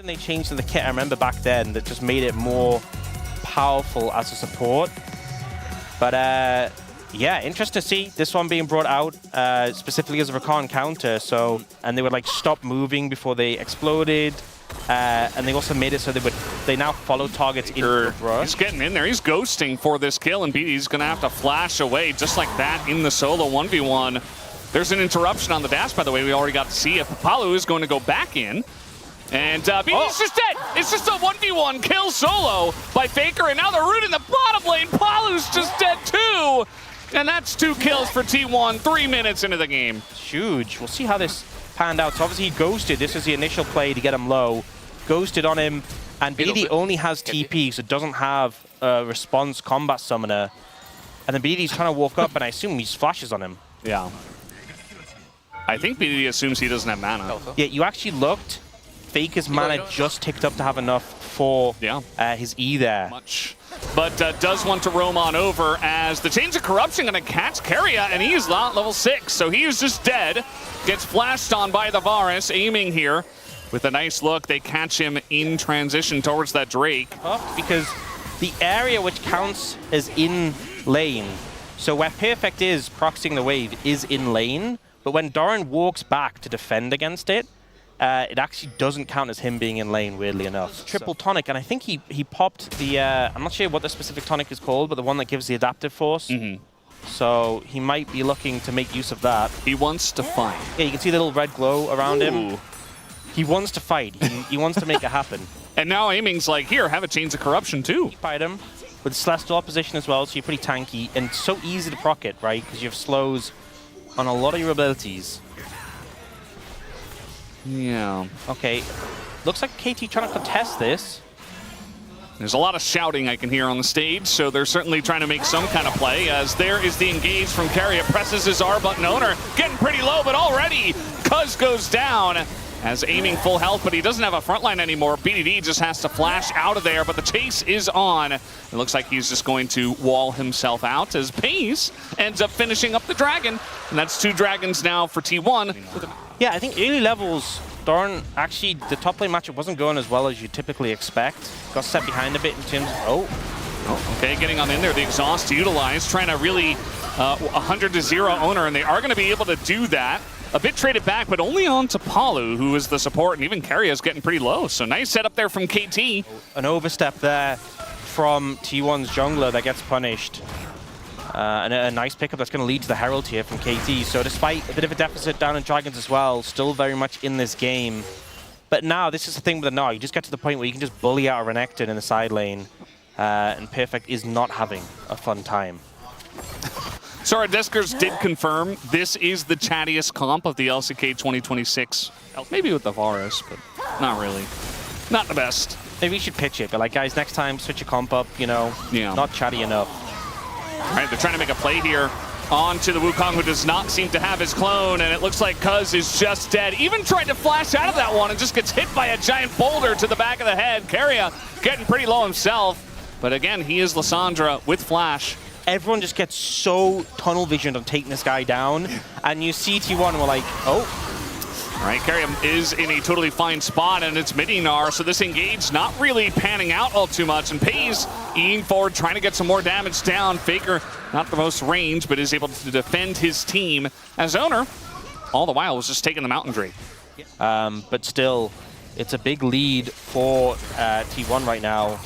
They changed the kit, I remember back then, that just made it more powerful as a support. But yeah, interesting to see this one being brought out specifically as a recon counter. So, and they would like stop moving before they exploded. And they also made it so they now follow targets in the brush. He's getting in there. He's ghosting for this kill, and BD's going to have to flash away just like that in the solo 1v1. There's an interruption on the dash, by the way. We already got to see it. Palu is going to go back in. And BD's just dead. It's just a 1v1 kill solo by Faker, and now they're rooting the bottom lane. Palu's just dead too. And that's 2 kills for T1, 3 minutes into the game. Huge. We'll see how this panned out. So obviously he ghosted. This is the initial play to get him low. Ghosted on him. And BD only has TP, so doesn't have a response combat summoner. And then BD's trying to walk up, and I assume he flashes on him. Yeah. I think BD assumes he doesn't have mana. Yeah, you actually looked. Faker's mana just ticked up to have enough for his E there. But does want to roam on over as the Chains of Corruption going to catch Keria, and he is not level 6, so he is just dead. Gets flashed on by the Varus, aiming here with a nice look. They catch him in transition towards that Drake. Because the area which counts as in lane, so where Perfect is proxying the wave is in lane, but when Doran walks back to defend against it, it actually doesn't count as him being in lane, weirdly enough. Triple tonic, and I think he popped the, I'm not sure what the specific tonic is called, but the one that gives the adaptive force. So he might be looking to make use of that. He wants to fight. Yeah, you can see the little red glow around him. He wants to fight. He wants to make it happen. And now aiming's like, here, have a Chains of Corruption too. Fight him with Celestial opposition as well, so you're pretty tanky. And so easy to proc it, right? Because you have slows on a lot of your abilities. Yeah. Okay. Looks like KT trying to contest this. There's a lot of shouting I can hear on the stage, so they're certainly trying to make some kind of play, as there is the engage from Keria. Presses his R button. Owner getting pretty low, but already Cuz goes down as aiming full health, but he doesn't have a front line anymore. BDD just has to flash out of there, but the chase is on. It looks like he's just going to wall himself out as Pace ends up finishing up the dragon, and that's 2 dragons now for T1. Yeah, I think early levels, Doran, actually, the top lane matchup wasn't going as well as you typically expect. Got set behind a bit in terms of, Okay, getting on in there, the exhaust to utilize, trying to really 100-0 owner, and they are going to be able to do that. A bit traded back, but only on to Palu, who is the support, and even Keria is getting pretty low. So nice setup there from KT. An overstep there from T1's jungler that gets punished. And a nice pickup that's going to lead to the Herald here from KT. So despite a bit of a deficit down in Dragons as well, still very much in this game. But now, this is the thing with the Gnar. You just get to the point where you can just bully out a Renekton in the side lane. And Perfect is not having a fun time. So our Deskers did confirm this is the chattiest comp of the LCK 2026. Maybe with the Varus, but not really. Not the best. Maybe we should pitch it, but like, guys, next time switch your comp up, you know, not chatty enough. All right, they're trying to make a play here onto the Wukong, who does not seem to have his clone, and it looks like Cuz is just dead. Even tried to flash out of that one and just gets hit by a giant boulder to the back of the head. Keria getting pretty low himself, but again, he is Lissandra with flash. Everyone just gets so tunnel visioned on taking this guy down, and you see T1 and we're like, oh. All right, Keria is in a totally fine spot, and it's mid-Gnar, so this engage not really panning out all too much, and Pays eating forward, trying to get some more damage down. Faker, not the most range, but is able to defend his team as owner. All the while was just taking the Mountain Drake. But still, it's a big lead for T1 right now.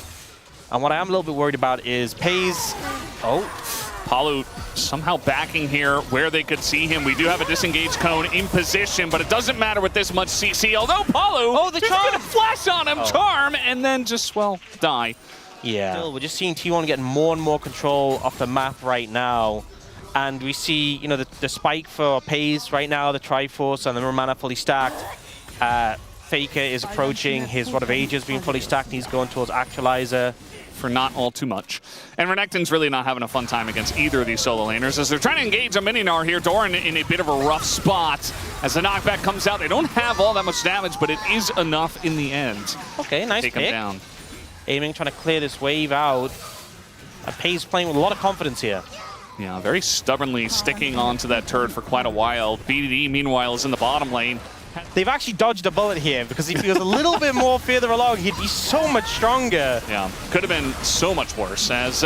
And what I am a little bit worried about is Pays. Palu somehow backing here where they could see him. We do have a disengaged cone in position, but it doesn't matter with this much CC. Although Palu is going to flash on him, charm, and then just, well, die. Yeah. Still, we're just seeing T1 getting more and more control off the map right now. And we see, you know, the spike for Pays right now, the Triforce, and the Romana fully stacked. Faker is approaching his Rod of Ages being fully stacked, and he's going towards Actualizer. For not all too much. And Renekton's really not having a fun time against either of these solo laners as they're trying to engage a mini-Gnar here. Doran in a bit of a rough spot as the knockback comes out. They don't have all that much damage, but it is enough in the end. Okay, nice pick. Take him down. Aiming, trying to clear this wave out. And Pays playing with a lot of confidence here. Yeah, very stubbornly sticking onto that turret for quite a while. BDD, meanwhile, is in the bottom lane. They've actually dodged a bullet here, because if he was a little bit more further along, he'd be so much stronger. Yeah, could have been so much worse. As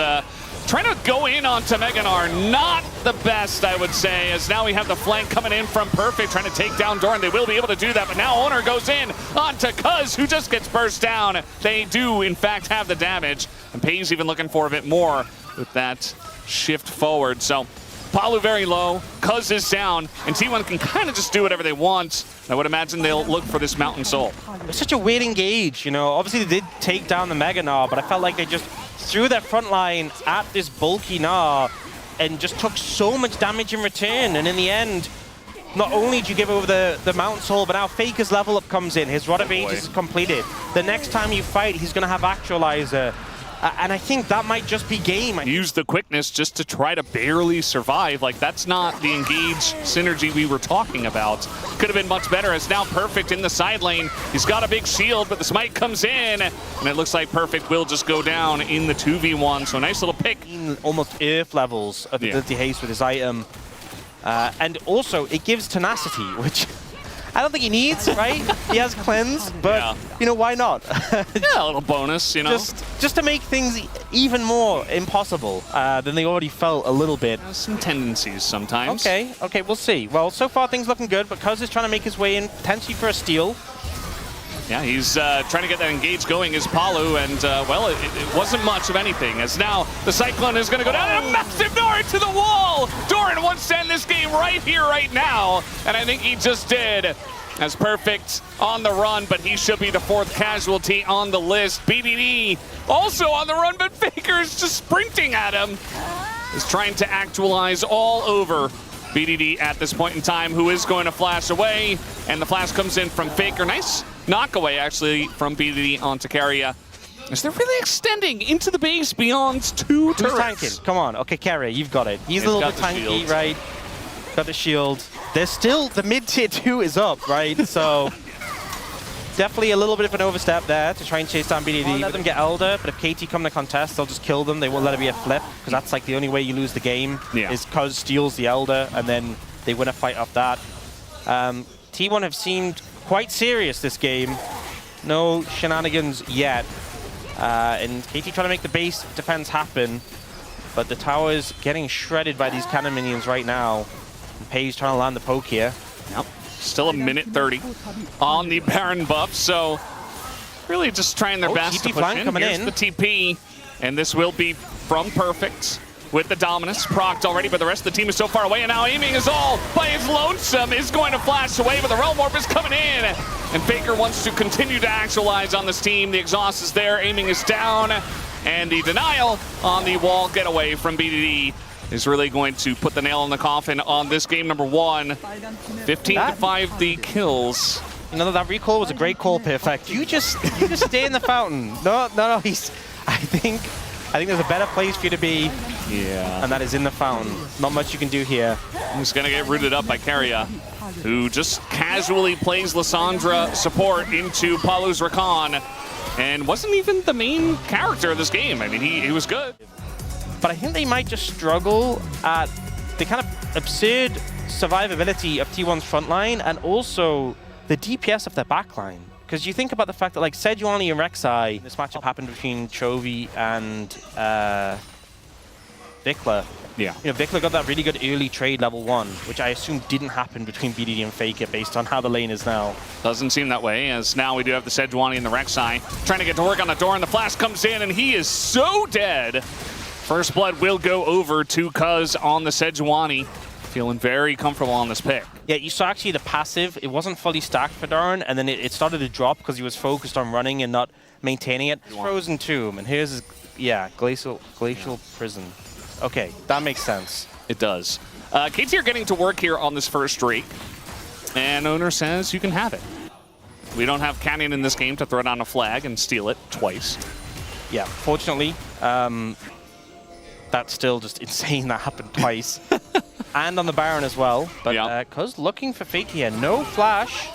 trying to go in onto Meganar, not the best, I would say, as now we have the flank coming in from Perfect, trying to take down Doran. They will be able to do that, but now Owner goes in onto Cuz, who just gets burst down. They do, in fact, have the damage, and Pay's even looking for a bit more with that shift forward. So Palu very low, Cuz is down, and T1 can kind of just do whatever they want. I would imagine they'll look for this Mountain Soul. It was such a weird engage, you know. Obviously, they did take down the Mega Gnar, but I felt like they just threw their front line at this bulky Gnar and just took so much damage in return. And in the end, not only did you give over the Mountain Soul, but now Faker's level up comes in. His Rod of Ages is completed. The next time you fight, he's going to have Actualizer. And I think that might just be game. Use the quickness just to try to barely survive. Like, that's not the engage synergy we were talking about. Could have been much better, as now Perfect in the side lane. He's got a big shield, but the smite comes in, and it looks like Perfect will just go down in the 2v1. So a nice little pick. Almost earth levels of ability haste with his item. And also, it gives tenacity, which I don't think he needs, right? He has cleanse, but you know, why not? Yeah, a little bonus, you know. Just to make things even more impossible than they already felt a little bit. Some tendencies sometimes. Okay, we'll see. Well, so far things looking good, but Cuz is trying to make his way in, potentially for a steal. Yeah, he's trying to get that engage going as Palu, and well, it wasn't much of anything, as now the Cyclone is going to go down, and a massive Doran to the wall! Doran wants to end this game right here, right now, and I think he just did. As Perfect on the run, but he should be the 4th casualty on the list. BDD also on the run, but Faker's just sprinting at him. Is trying to actualize all over BDD at this point in time, who is going to flash away, and the flash comes in from Faker. Nice knockaway, actually, from BDD onto Keria. As they're really extending into the base beyond 2 turrets. Who's tanking? Come on. Okay, Keria, you've got it. He's a little bit tanky, shield. Right? Got the shield. There's still, the mid-tier 2 is up, right? So definitely a little bit of an overstep there to try and chase down BDD. Let them get Elder, but if KT come to contest, they'll just kill them. They won't let it be a flip, because that's like the only way you lose the game, is Cuz steals the Elder, and then they win a fight off that. T1 have seemed quite serious this game. No shenanigans yet. And KT trying to make the base defense happen, but the tower's getting shredded by these cannon minions right now. And Pay's trying to land the poke here. Yep. Still a minute 30 on the Baron buff, so really just trying their best to push in. Here's the TP, and this will be from Perfect with the Dominus procced already, but the rest of the team is so far away, and now aiming is all by his lonesome, is going to flash away, but the Realm Warp is coming in, and Faker wants to continue to actualize on this team. The exhaust is there, aiming is down, and the denial on the wall getaway from BDD is really going to put the nail in the coffin on this game number 1. 15-5 the kills. You know, that recall was a great call, Perfect. You just stay in the fountain. No, I think there's a better place for you to be. Yeah. And that is in the fountain. Not much you can do here. He's going to get rooted up by Keria, who just casually plays Lissandra support into Palu's Rakan, and wasn't even the main character of this game. I mean, he was good. But I think they might just struggle at the kind of absurd survivability of T1's front line, and also the DPS of their backline. Because you think about the fact that, like, Sejuani and Rek'Sai, this matchup happened between Chovy and Vikla. Yeah. You know, Vikla got that really good early trade level 1, which I assume didn't happen between BDD and Faker based on how the lane is now. Doesn't seem that way, as now we do have the Sejuani and the Rek'Sai trying to get to work on the door, and the flash comes in, and he is so dead. First blood will go over to Cuz on the Sejuani. Feeling very comfortable on this pick. Yeah, you saw actually the passive. It wasn't fully stacked for Doran, and then it started to drop because he was focused on running and not maintaining it. Frozen Tomb, and here's his, Glacial Prison. Okay, that makes sense. It does. KT are getting to work here on this first streak, and owner says you can have it. We don't have Canyon in this game to throw down a flag and steal it twice. Yeah, fortunately, that's still just insane that happened twice. And on the Baron as well. But Cuz looking for Fake here. No flash.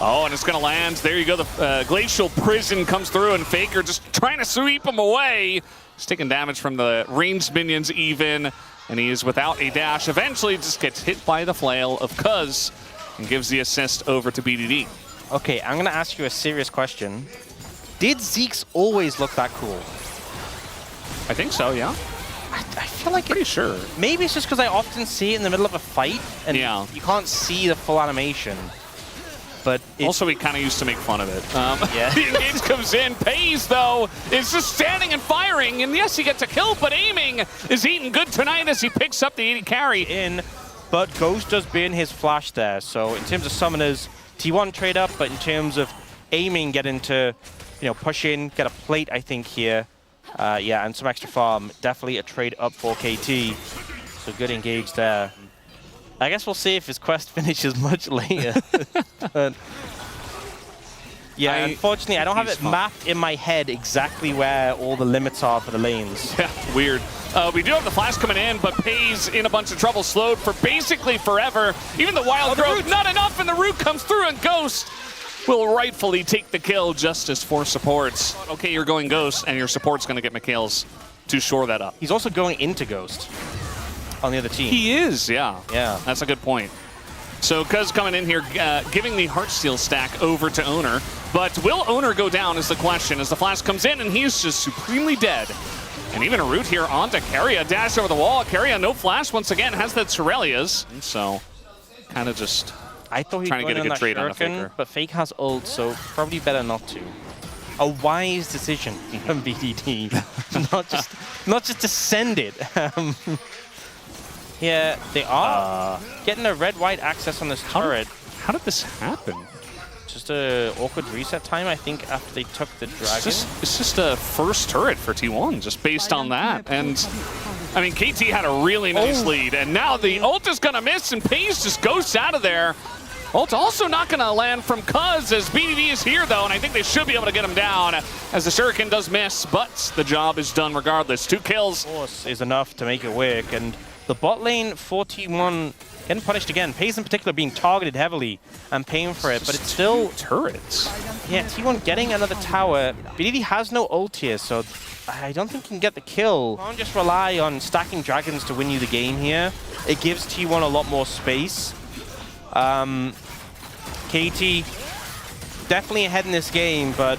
Oh, and it's going to land. There you go. The Glacial Prison comes through, and Faker just trying to sweep him away. He's taking damage from the ranged minions even, and he is without a dash. Eventually just gets hit by the flail of Cuz. and gives the assist over to BDD. Okay, I'm going to ask you a serious question. Did Zeke's always look that cool? I think so, yeah. I feel like Pretty sure. Maybe it's just because I often see it in the middle of a fight, and you can't see the full animation. But also, we kind of used to make fun of it. Yeah. The engage comes in. Pays, though, is just standing and firing. And yes, he gets a kill, but aiming is eating good tonight as he picks up the 80 carry. But Ghost does burn his flash there. So in terms of summoners, T1 trade up, but in terms of aiming, get into, push in, get a plate, I think, here. Yeah, and some extra farm. Definitely a trade up for KT. So good engage there. I guess we'll see if his quest finishes much later. But yeah, unfortunately, I don't have it mapped in my head exactly where all the limits are for the lanes. Yeah, weird. We do have the flash coming in, but Pays in a bunch of trouble, slowed for basically forever. Even the wild growth, not enough, and the root comes through, and Ghost will rightfully take the kill. Justice for supports. Okay, you're going Ghost, and your support's going to get McHale's to shore that up. He's also going into Ghost on the other team. He is, yeah. Yeah. That's a good point. So Cuz coming in here, giving the Heartsteel stack over to Owner. But will Owner go down is the question as the flash comes in, and he's just supremely dead. And even a root here onto Keria. Dash over the wall. Keria, no flash once again, has that Cerelia's. And so kind of just I thought he trying to get a good trade on a Faker. But Fake has ult, so probably better not to. A wise decision from BDD. not just to send it. Yeah, they are getting a red-white access on this turret. How did this happen? Just a awkward reset time, I think, after they took the dragon. It's just a first turret for T1, just based on that. And, I mean, KT had a really nice lead, and now the ult is going to miss, and Pays just goes out of there. Ult also not going to land from Cuz as BDD is here, though, and I think they should be able to get him down as the Shuriken does miss, but the job is done regardless. 2 kills. Of course, is enough to make it work, and the bot lane for T1 getting punished again. Pays in particular being targeted heavily and paying for it, but it's still turrets. Yeah, T1 getting another tower. BDD has no ult here, so I don't think he can get the kill. Can't just rely on stacking dragons to win you the game here. It gives T1 a lot more space. KT definitely ahead in this game, but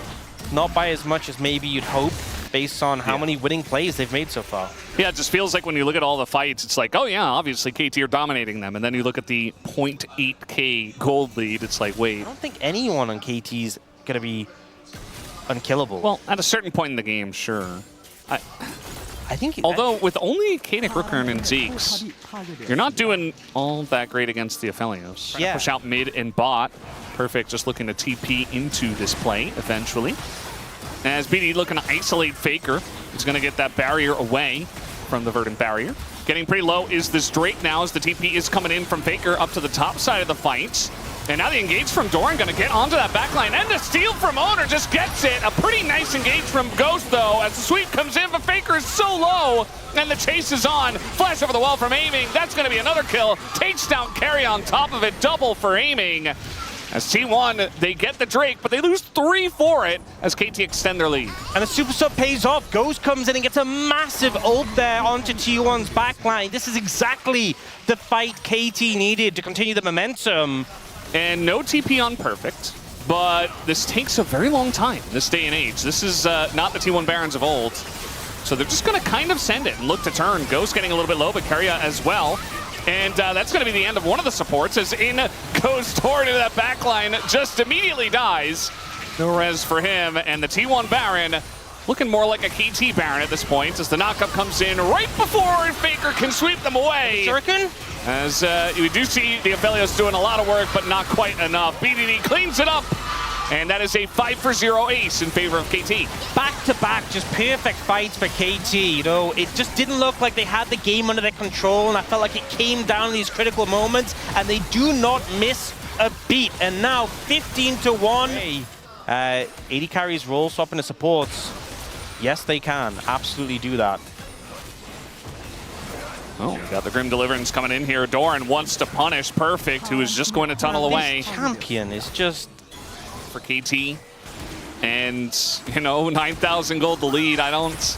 not by as much as maybe you'd hope, based on how many winning plays they've made so far. Yeah, it just feels like when you look at all the fights, it's like, oh yeah, obviously KT are dominating them. And then you look at the 0.8k gold lead, it's like, wait. I don't think anyone on KT is going to be unkillable. Well, at a certain point in the game, sure. I think although with only Kanik, Rookern, and Zeke's, you're not doing all that great against the Aphelios. Yeah. Push out mid and bot. Perfect, just looking to TP into this play eventually. As BD looking to isolate Faker, he's going to get that barrier away from the Verdant barrier. Getting pretty low is this Drake now as the TP is coming in from Faker up to the top side of the fight. And now the engage from Doran going to get onto that backline. And the steal from Owner just gets it. A pretty nice engage from Ghost, though, as the sweep comes in, but Faker is so low. And the chase is on. Flash over the wall from aiming. That's going to be another kill. Takes down Carry on top of it. Double for aiming. As T1, they get the Drake, but they lose 3 for it as KT extend their lead. And the super sub pays off. Ghost comes in and gets a massive ult there onto T1's backline. This is exactly the fight KT needed to continue the momentum. And no TP on Perfect, but this takes a very long time this day and age. This is not the T1 Barons of old. So they're just going to kind of send it and look to turn. Ghost getting a little bit low, but Keria as well. And that's going to be the end of one of the supports as in goes toward into that backline, just immediately dies. No res for him, and the T1 Baron looking more like a KT Baron at this point as the knockup comes in right before Faker can sweep them away. Shuriken? As we do see the Aphelios doing a lot of work, but not quite enough. BDD cleans it up, and that is a 5-for-0 ace in favor of KT. Back-to-back, just perfect fights for KT. You know, it just didn't look like they had the game under their control, and I felt like it came down to these critical moments, and they do not miss a beat. And now 15-1. 80 carries roll swap into supports. Yes, they can absolutely do that. Oh, we got the Grim Deliverance coming in here. Doran wants to punish Perfect, who is just going to tunnel away. This champion is just for KT. And, you know, 9,000 gold the lead. I don't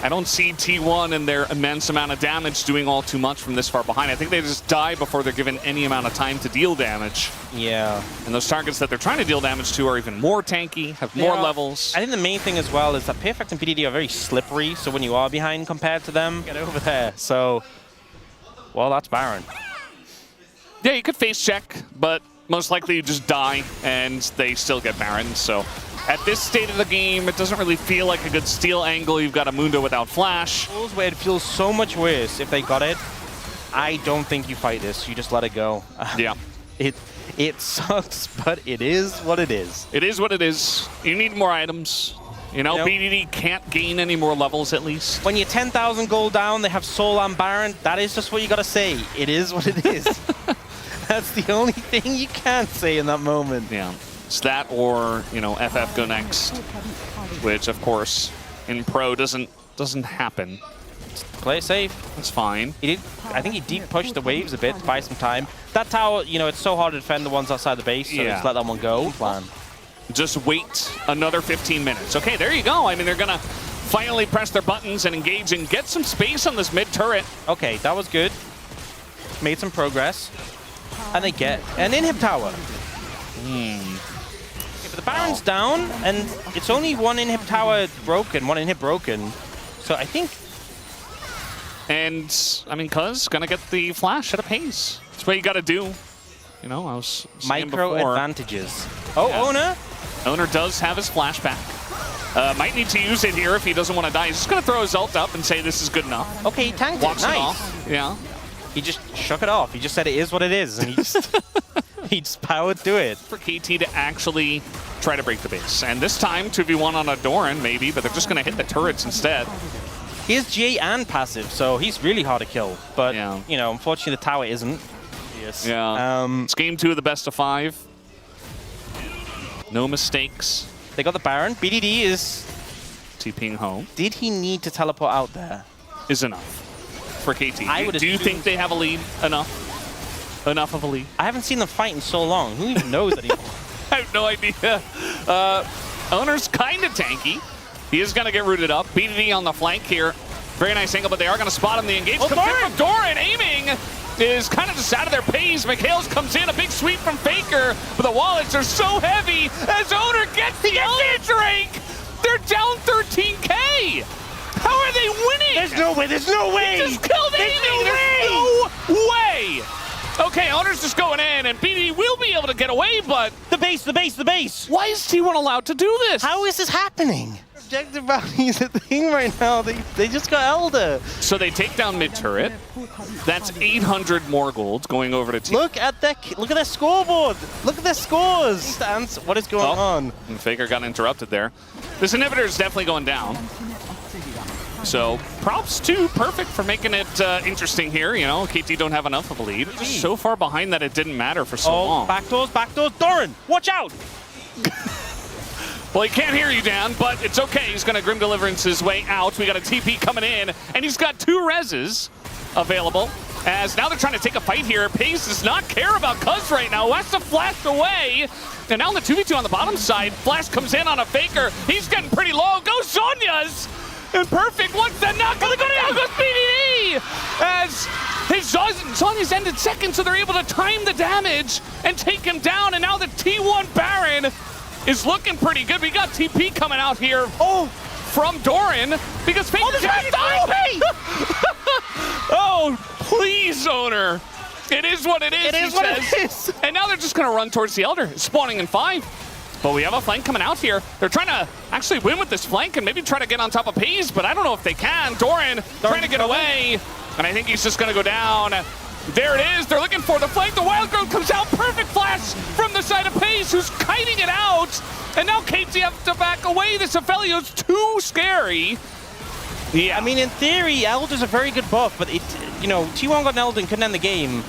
I don't see T1 and their immense amount of damage doing all too much from this far behind. I think they just die before they're given any amount of time to deal damage. Yeah. And those targets that they're trying to deal damage to are even more tanky, have more levels. I think the main thing as well is that Perfect and PDD are very slippery, so when you are behind compared to them, get over there. So, well, that's Baron. Yeah, you could face check, but most likely you just die and they still get Baron. So at this state of the game, it doesn't really feel like a good steal angle. You've got a Mundo without flash. Where it feels so much worse if they got it. I don't think you fight this. You just let it go. Yeah. It sucks, but it is what it is. It is what it is. You need more items. You know, BDD can't gain any more levels at least. When you're 10,000 gold down, they have Soul on Baron. That is just what you got to say. It is what it is. That's the only thing you can say in that moment. Yeah. It's that or, you know, FF go next, which of course in pro doesn't happen. Play it safe. That's fine. He did. I think he deep pushed the waves a bit to buy some time. That tower, you know, it's so hard to defend the ones outside the base, so just let that one go. Plan. Just wait another 15 minutes. Okay, there you go. I mean, they're gonna finally press their buttons and engage and get some space on this mid turret. Okay, that was good. Made some progress. And they get an inhib tower. Okay, but the Baron's down, and it's only one inhib tower broken, one inhib broken. So I think... And, I mean, Cuz gonna get the flash at a pace. That's what you gotta do. You know, I was saying micro before. advantages. Oh, yeah. Owner? Owner does have his flashback. Might need to use it here if he doesn't want to die. He's just gonna throw his ult up and say this is good enough. Okay, he tanked Walks it. Nice. It off. Yeah. He just shook it off. He just said it is what it is, and he just he just powered through it. For KT to actually try to break the base. And this time, 2v1 on a Doran, maybe, but they're just going to hit the turrets instead. He has GA and passive, so he's really hard to kill. But, you know, unfortunately, the tower isn't. Yes. Yeah. It's game 2 of the best of 5. No mistakes. They got the Baron. BDD is... TPing home. Did he need to teleport out there? Is enough. For KT. Do you think they have a lead? Enough of a lead? I haven't seen them fight in so long. Who even knows anymore? I have no idea. Owner's kind of tanky. He is going to get rooted up. BDD on the flank here. Very nice angle, but they are going to spot him. The engage comes in from Doran. Aiming is kind of just out of their pace. Mikhails comes in. A big sweep from Faker. But the wallets are so heavy as Owner gets the Elder Drake. They're down 13K. How are they winning? There's no way. There's no way. He just killed Aiming. There's no way. Okay, Owner's just going in, and BDD will be able to get away, but... The base. Why is T1 allowed to do this? How is this happening? Objective value is a thing right now. They just got Elder. So they take down mid turret. That's 800 more gold going over to T1. Look at their scoreboard. Look at their scores. What is going on? And Faker got interrupted there. This inhibitor is definitely going down. So props to Perfect for making it interesting here. You know, KT don't have enough of a lead. Just so far behind that it didn't matter for so long. Backdoors. Doran, watch out. Well, he can't hear you, Dan, but it's okay. He's going to Grim Deliverance his way out. We got a TP coming in, and he's got 2 reses available. As now they're trying to take a fight here. Pace does not care about Cuz right now. Has to flash away. And now the 2v2 on the bottom side. Flash comes in on a Faker. He's getting pretty low. Go Sonya's! And Perfect wants the knock. Down goes BDD! As his Sonya's ended second, so they're able to time the damage and take him down. And now the T1 Baron is looking pretty good. We got TP coming out here from Doran because Faker just died. Oh, please, Owner. It is what it is, he says. And now they're just going to run towards the Elder, spawning in 5. But we have a flank coming out here. They're trying to actually win with this flank and maybe try to get on top of Paze, but I don't know if they can. Doran trying to get away, and I think he's just going to go down. There it is. They're looking for the flank. The Wild Growth comes out. Perfect flash from the side of Pace, who's kiting it out. And now KT have to back away. This Aphelios too scary. Yeah. I mean, in theory, Elder's a very good buff, but you know, T1 got an Elder and couldn't end the game.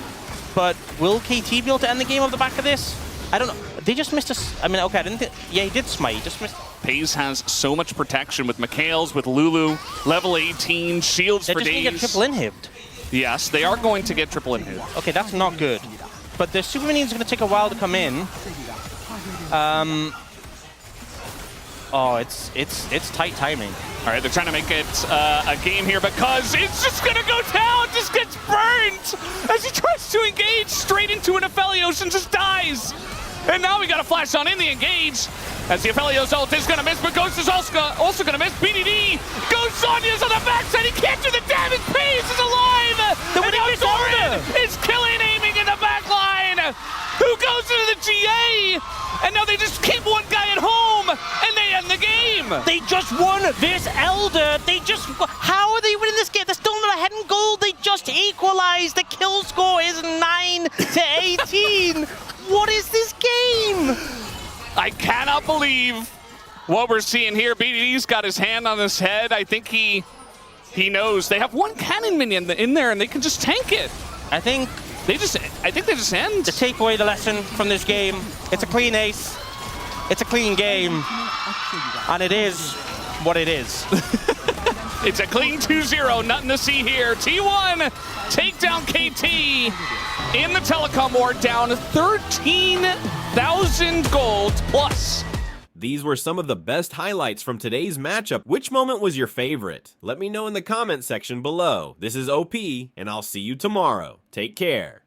But will KT be able to end the game off the back of this? I don't know. They just missed us. I mean, okay, I didn't think. Yeah, he did smite. He just missed. Paze has so much protection with Mikhails, with Lulu, level 18, shields for days. They're just going to get triple inhibbed. Yes, they are going to get triple inhibbed. Okay, that's not good. But the super minion's going to take a while to come in. Oh, it's tight timing. All right, they're trying to make it a game here because it's just going to go down, just gets burned as he tries to engage straight into an Aphelios and just dies. And now we got a flash on in the engage as the Aphelios ult is going to miss, but Ghost is also going to miss. BDD goes Sonya's on the backside. He can't do the damage. Pace is alive. And now Doran is killing, aiming in the back line. Who goes into the GA? And now they just keep one guy at home, and they end the game. They just won this Elder. How are they winning this game? They're still not ahead in goal. They just equalized. The kill score is 9-18. What is this game? I cannot believe what we're seeing here. BDD's got his hand on his head. I think he knows. They have one cannon minion in there, and they can just tank it. I think they just end. To take away the lesson from this game, it's a clean ace, it's a clean game, and it is what it is. It's a clean 2-0, nothing to see here. T1 take down KT in the telecom war, down 13,000 gold plus. These were some of the best highlights from today's matchup. Which moment was your favorite? Let me know in the comment section below. This is OP, and I'll see you tomorrow. Take care.